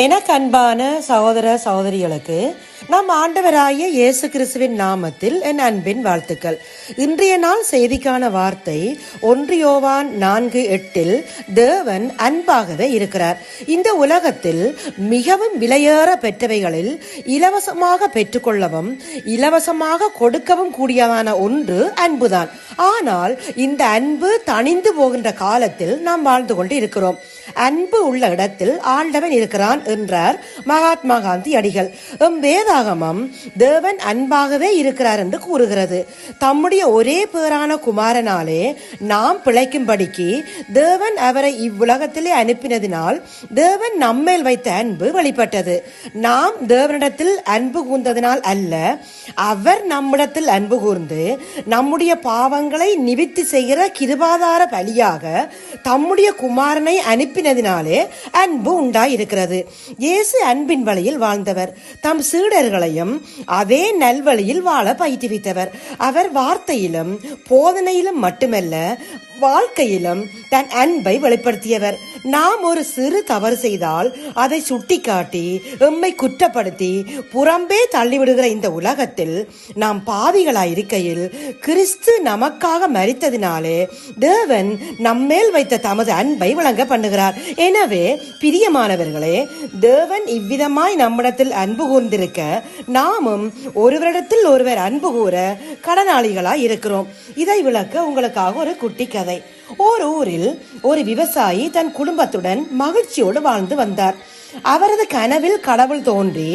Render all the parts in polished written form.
எனக்கு அன்பான சகோதர சகோதரிகளுக்கு நம் ஆண்டவராகிய இயேசு கிறிஸ்துவின் நாமத்தில் என் அன்பின் வாழ்த்துக்கள். இன்றைய நாள் செய்திக்கான வார்த்தை 1 யோவான் 4:8 தேவன் அன்பாகவே இருக்கிறார். இந்த உலகத்தில் மிகவும் விலையேற பெற்றவைகளில் இலவசமாக பெற்றுக்கொள்ளவும் இலவசமாக கொடுக்கவும் கூடியதான ஒன்று அன்புதான். ஆனால் இந்த அன்பு தணிந்து போகின்ற காலத்தில் நாம் வாழ்ந்து கொண்டு இருக்கிறோம். அன்பு உள்ள இடத்தில் ஆண்டவன் இருக்கிறான் என்றார் மகாத்மா காந்தி அடிகள். வேதாகமம் தேவன் அன்பாகவே இருக்கிறார் என்று கூறுகிறது. தம்முடைய ஒரே பேரான குமாரனாலே நாம் பிழைக்கும்படிக்கு தேவன் அவரை இவ்வுலகத்திலே அனுப்பினதினால் தேவன் நம்மேல் வைத்த அன்பு வெளிப்பட்டது. நாம் தேவனிடத்தில் அன்பு கூர்ந்ததினால் அல்ல, அவர் நம்மிடத்தில் அன்பு கூர்ந்து நம்முடைய பாவங்களை நிவிர்த்தி செய்கிற கிருபாதார பலியாக தம்முடைய குமாரனை அனுப்பினதினாலே அன்பு உண்டாயிருக்கிறது. இயேசு அன்பின் வழியில் வாழ்ந்தவர். தம் சீடர்களையும் அதே நல்வழியில் வாழ பயிற்றுவித்தவர். அவர் வார்த்தையிலும் போதனையிலும் மட்டுமல்ல, வாழ்க்கையிலும் தன் அன்பை வெளிப்படுத்தியவர். நாம் ஒரு சிறு தவறு செய்தால் அதை சுட்டிக்காட்டி எம்மை குற்றப்படுத்தி புறம்பே தள்ளிவிடுகிற இந்த உலகத்தில் நாம் பாவிகளாயிருக்கையில் கிறிஸ்து நமக்காக மரித்ததினாலே தேவன் நம்மேல் வைத்த தமது அன்பை வழங்க பண்ணுகிறார். எனவே பிரியமானவர்களே, தேவன் இவ்விதமாய் நம்மிடத்தில் அன்பு கூர்ந்திருக்க நாமும் ஒருவரிடத்தில் ஒருவர் அன்பு கூற கடனாளிகளாய் இருக்கிறோம். இதை விளக்க உங்களுக்காக ஒரு குட்டி கதை. ஓர் ஊரில் ஒரு விவசாயி தன் குடும்பத்துடன் மகிழ்ச்சியோடு வாழ்ந்து வந்தார். அவரது கனவில் கடவுள் தோன்றி,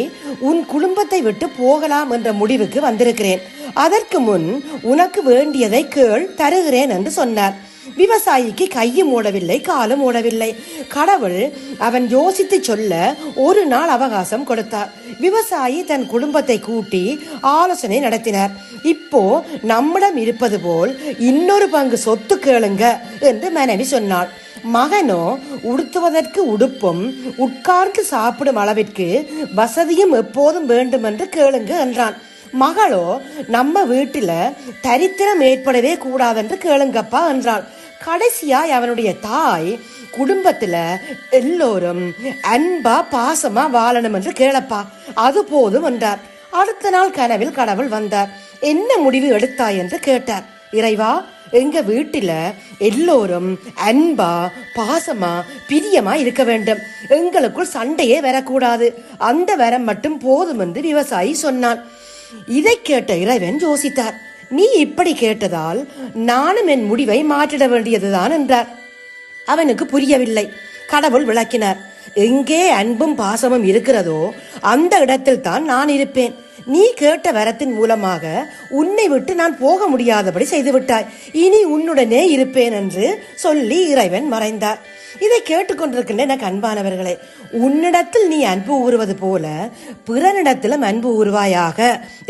உன் குடும்பத்தை விட்டு போகலாம் என்ற முடிவுக்கு வந்திருக்கிறேன், அதற்கு முன் உனக்கு வேண்டியதை கேள், தருகிறேன் என்று சொன்னார். விவசாயிக்கு கையும் ஓடவில்லை, காலும் ஓடவில்லை. கடவுள் அவன் யோசித்து சொல்ல ஒரு நாள் அவகாசம் கொடுத்தார். விவசாயி தன் குடும்பத்தை கூட்டி ஆலோசனை நடத்தினார். இப்போ நம்மிடம் இருப்பது போல் இன்னொரு பங்கு சொத்து கேளுங்க என்று மனைவி சொன்னாள். மகனோ உடுத்துவதற்கு உடுப்பும் உட்கார்ந்து சாப்பிடும் அளவிற்கு வசதியும் எப்போதும் வேண்டும் என்று கேளுங்க என்றான். மகளோ, நம்ம வீட்டுல தரித்திரம் ஏற்படவே கூடாதென்று கேளுங்கப்பா என்றாள். கடைசியாய் அவனுடைய தாய், குடும்பத்துல எல்லோரும் அன்பா பாசமா வாழணும் என்று கேளப்பா, அது போதும் என்றார். அடுத்த நாள் கனவில் கடவுள் வந்தார். என்ன முடிவு எடுத்தாய் என்று கேட்டார். இறைவா, எங்க வீட்டுல எல்லோரும் அன்பா பாசமா பிரியமா இருக்க வேண்டும், எங்களுக்குள் சண்டையே வரக்கூடாது, அந்த வரம் மட்டும் போதும் என்று விவசாயி சொன்னான். இதை கேட்ட இறைவன் யோசித்தார். நீ இப்படி கேட்டதால் நானும் என் முடிவை மாற்றிட வேண்டியதுதான் என்றார். அவனுக்கு புரியவில்லை. கடவுள் விளக்கினார். எங்கே அன்பும் பாசமும் இருக்கிறதோ அந்த இடத்தில் தான் நான் இருப்பேன். நீ கேட்ட வரத்தின் மூலமாக உன்னை விட்டு நான் போக முடியாதபடி செய்துவிட்டாய், இனி உன்னுடனே இருப்பேன் என்று சொல்லி இறைவன் மறைந்தார். இதை கேட்டுக்கொண்டிருக்கின்ற எனக்கு அன்பானவர்களே, உன்னிடத்தில் நீ அன்பு ஊறுவது போல பிறனிடத்திலும் அன்பு ஊறுவாயாக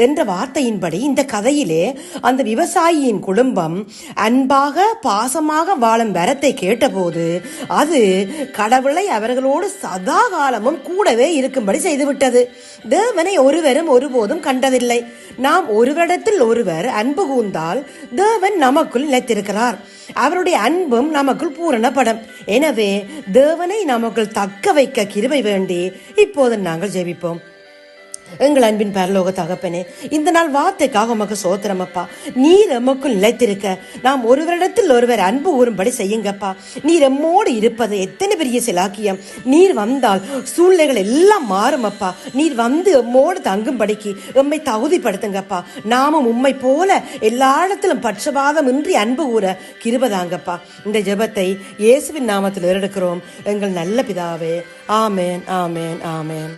என்ற வார்த்தையின்படி இந்த கதையிலே அந்த விவசாயியின் குடும்பம் அன்பாக பாசமாக வாழும் வரத்தை கேட்டபோது அது கடவுளை அவர்களோடு சதா காலமும் கூடவே இருக்கும்படி செய்துவிட்டது. தேவனை ஒருவரும் ஒருபோதும் கண்டதில்லை. நாம் ஒருவரிடத்தில் ஒருவர் அன்பு கூர்ந்தால் தேவன் நமக்குள் நிலைத்திருக்கிறார், அவருடைய அன்பும் நமக்குள் பூரணப்படும். எனவே தேவனை நமக்குள் தக்க வைக்க கிருபை வேண்டி இப்போது நாங்கள் ஜெபிப்போம். எங்கள் அன்பின் பரலோக தகப்பனே, இந்த நாள் வார்த்தைக்காக உமக்கு சோத்திரம் அப்பா. நீர் எமக்குள் நிலைத்திருக்க நாம் ஒருவரிடத்தில் ஒருவர் அன்பு ஊறும்படி செய்யுங்கப்பா. நீர் எம்மோடு இருப்பது எத்தனை பெரிய சிலாக்கியம். நீர் வந்தால் சூழ்நிலைகள் எல்லாம் மாறும் அப்பா. நீர் வந்து எம்மோடு தங்கும்படிக்கு எம்மை தகுதிப்படுத்துங்கப்பா. நாமும் உம்மை போல எல்லா இடத்திலும் பட்சபாதம் இன்றி அன்பு கூற கிருபதாங்கப்பா. இந்த ஜெபத்தை இயேசுவின் நாமத்தில் ஏறெடுக்கிறோம் எங்கள் நல்ல பிதாவே. ஆமேன், ஆமேன், ஆமேன்.